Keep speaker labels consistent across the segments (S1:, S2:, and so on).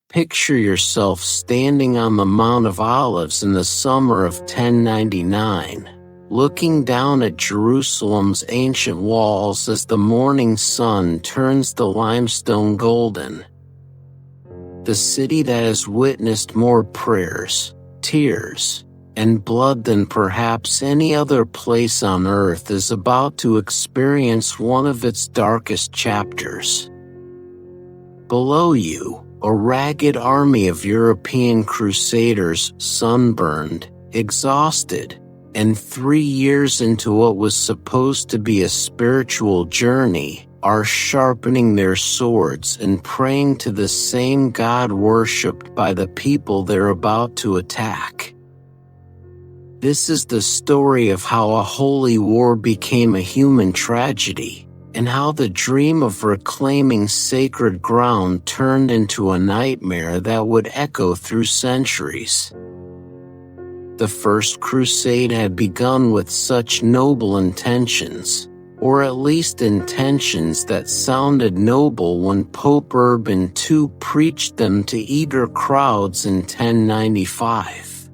S1: Picture yourself standing on the Mount of Olives in the summer of 1099, looking down at Jerusalem's ancient walls as the morning sun turns the limestone golden. The city that has witnessed more prayers, tears, and blood than perhaps any other place on earth is about to experience one of its darkest chapters. Below you, a ragged army of European Crusaders, sunburned, exhausted, and 3 years into what was supposed to be a spiritual journey, are sharpening their swords and praying to the same God worshipped by the people they're about to attack. This is the story of how a holy war became a human tragedy, and how the dream of reclaiming sacred ground turned into a nightmare that would echo through centuries. The First Crusade had begun with such noble intentions, or at least intentions that sounded noble when Pope Urban II preached them to eager crowds in 1095.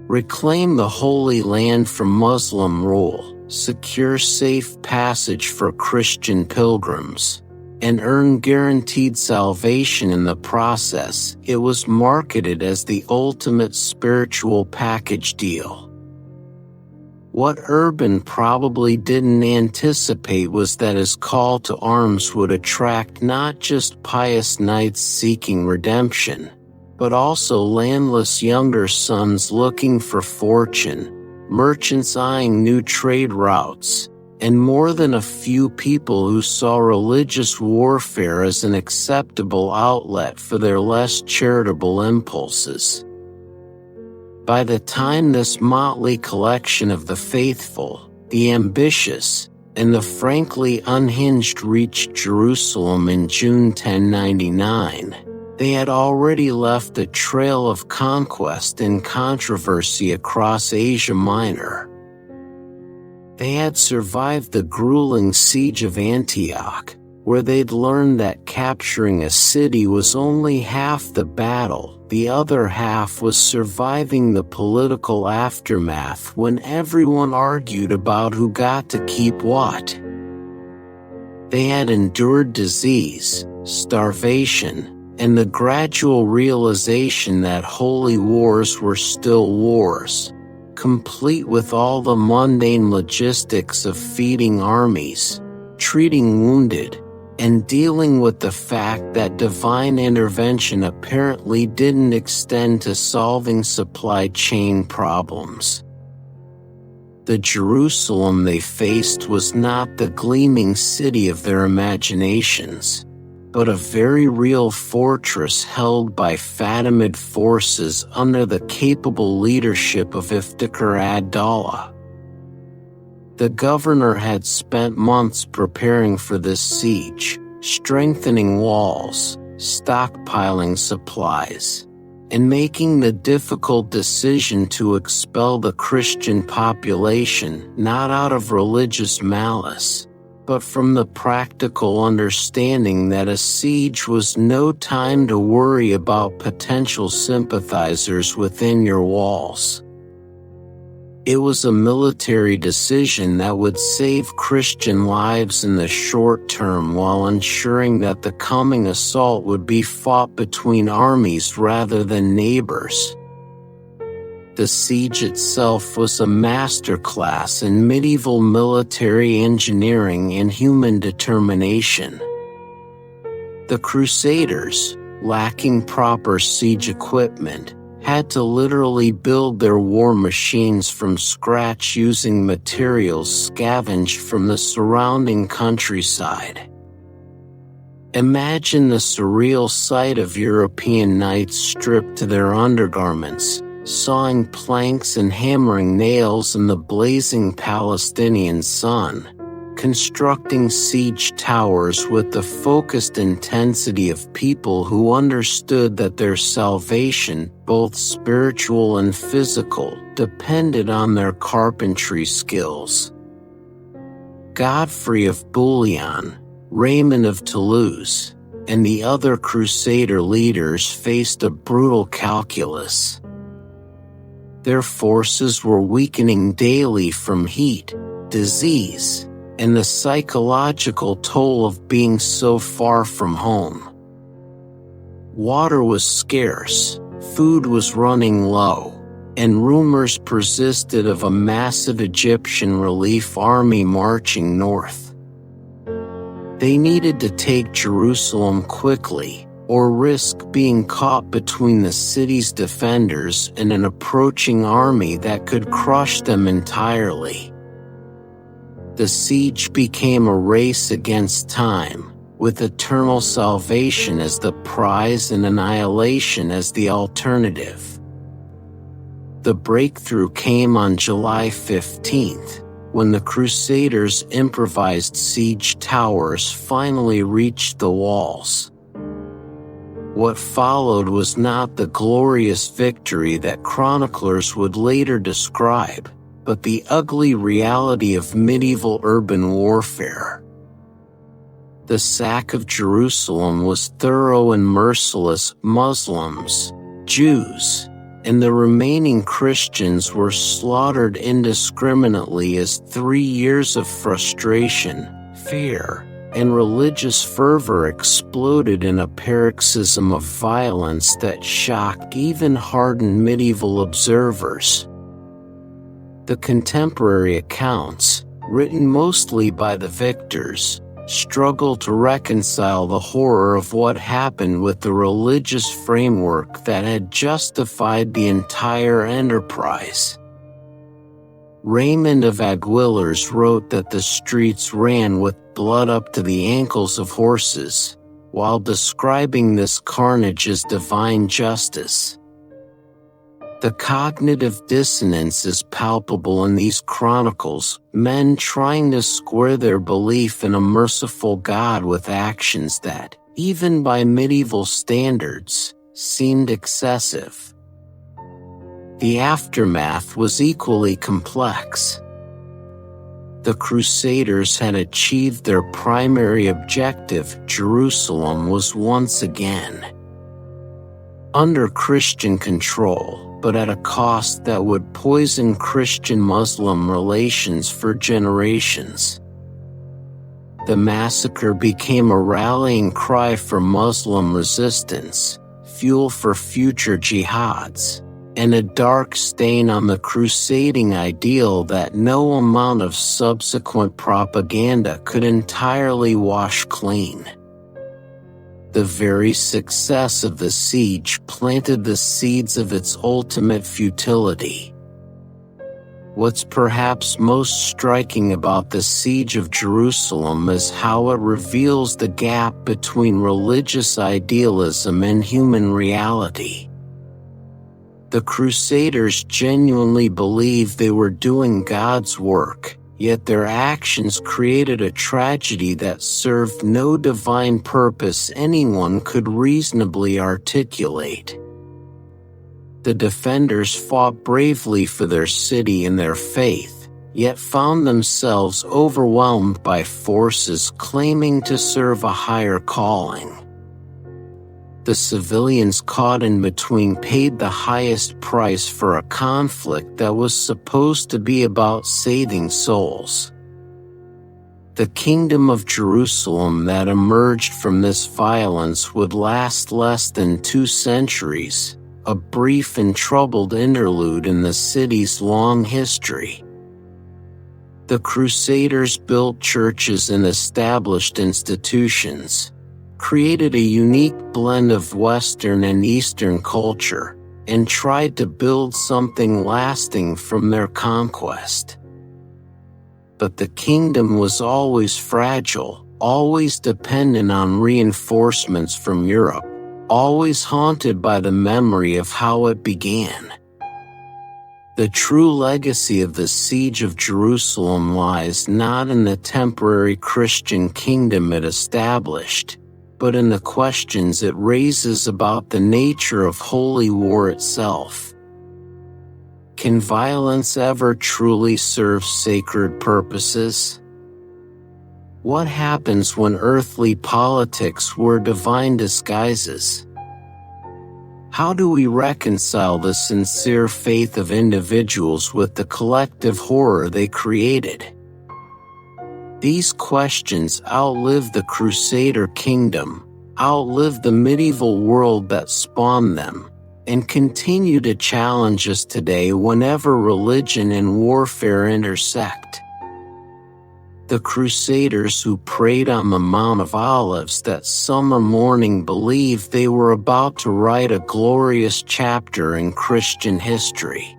S1: Reclaim the Holy Land from Muslim rule, secure safe passage for Christian pilgrims, and earn guaranteed salvation in the process. It was marketed as the ultimate spiritual package deal. What Urban probably didn't anticipate was that his call to arms would attract not just pious knights seeking redemption, but also landless younger sons looking for fortune, merchants eyeing new trade routes, and more than a few people who saw religious warfare as an acceptable outlet for their less charitable impulses. By the time this motley collection of the faithful, the ambitious, and the frankly unhinged reached Jerusalem in June 1099, they had already left a trail of conquest and controversy across Asia Minor. They had survived the grueling Siege of Antioch, where they'd learned that capturing a city was only half the battle. The other half was surviving the political aftermath when everyone argued about who got to keep what. They had endured disease, starvation, and the gradual realization that holy wars were still wars, complete with all the mundane logistics of feeding armies, treating wounded, and dealing with the fact that divine intervention apparently didn't extend to solving supply chain problems. The Jerusalem they faced was not the gleaming city of their imaginations, but a very real fortress held by Fatimid forces under the capable leadership of Iftikhar ad-Dawla. The governor had spent months preparing for this siege, strengthening walls, stockpiling supplies, and making the difficult decision to expel the Christian population not out of religious malice, but from the practical understanding that a siege was no time to worry about potential sympathizers within your walls. It was a military decision that would save Christian lives in the short term while ensuring that the coming assault would be fought between armies rather than neighbors. The siege itself was a masterclass in medieval military engineering and human determination. The Crusaders, lacking proper siege equipment, had to literally build their war machines from scratch using materials scavenged from the surrounding countryside. Imagine the surreal sight of European knights stripped to their undergarments, sawing planks and hammering nails in the blazing Palestinian sun, constructing siege towers with the focused intensity of people who understood that their salvation, both spiritual and physical, depended on their carpentry skills. Godfrey of Bouillon, Raymond of Toulouse, and the other Crusader leaders faced a brutal calculus. Their forces were weakening daily from heat, disease, and the psychological toll of being so far from home. Water was scarce, food was running low, and rumors persisted of a massive Egyptian relief army marching north. They needed to take Jerusalem quickly, or risk being caught between the city's defenders and an approaching army that could crush them entirely. The siege became a race against time, with eternal salvation as the prize and annihilation as the alternative. The breakthrough came on July 15th, when the Crusaders' improvised siege towers finally reached the walls. What followed was not the glorious victory that chroniclers would later describe, but the ugly reality of medieval urban warfare. The sack of Jerusalem was thorough and merciless. Muslims, Jews, and the remaining Christians were slaughtered indiscriminately as 3 years of frustration, fear, and religious fervor exploded in a paroxysm of violence that shocked even hardened medieval observers. The contemporary accounts, written mostly by the victors, struggle to reconcile the horror of what happened with the religious framework that had justified the entire enterprise. Raymond of Aguilars wrote that the streets ran with blood up to the ankles of horses, while describing this carnage as divine justice. The cognitive dissonance is palpable in these chronicles, men trying to square their belief in a merciful God with actions that, even by medieval standards, seemed excessive. The aftermath was equally complex. The Crusaders had achieved their primary objective. Jerusalem was once again under Christian control, but at a cost that would poison Christian-Muslim relations for generations. The massacre became a rallying cry for Muslim resistance, fuel for future jihads, and a dark stain on the crusading ideal that no amount of subsequent propaganda could entirely wash clean. The very success of the siege planted the seeds of its ultimate futility. What's perhaps most striking about the Siege of Jerusalem is how it reveals the gap between religious idealism and human reality. The Crusaders genuinely believed they were doing God's work, yet their actions created a tragedy that served no divine purpose anyone could reasonably articulate. The defenders fought bravely for their city and their faith, yet found themselves overwhelmed by forces claiming to serve a higher calling. The civilians caught in between paid the highest price for a conflict that was supposed to be about saving souls. The Kingdom of Jerusalem that emerged from this violence would last less than 2 centuries, a brief and troubled interlude in the city's long history. The Crusaders built churches and established institutions, created a unique blend of Western and Eastern culture, and tried to build something lasting from their conquest. But the kingdom was always fragile, always dependent on reinforcements from Europe, always haunted by the memory of how it began. The true legacy of the Siege of Jerusalem lies not in the temporary Christian kingdom it established, but in the questions it raises about the nature of holy war itself. Can violence ever truly serve sacred purposes? What happens when earthly politics wear divine disguises? How do we reconcile the sincere faith of individuals with the collective horror they created? These questions outlive the Crusader kingdom, outlive the medieval world that spawned them, and continue to challenge us today whenever religion and warfare intersect. The Crusaders who prayed on the Mount of Olives that summer morning believed they were about to write a glorious chapter in Christian history.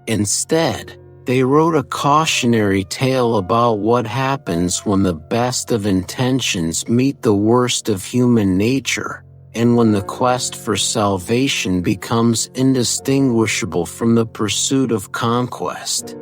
S1: Instead, they wrote a cautionary tale about what happens when the best of intentions meet the worst of human nature, and when the quest for salvation becomes indistinguishable from the pursuit of conquest.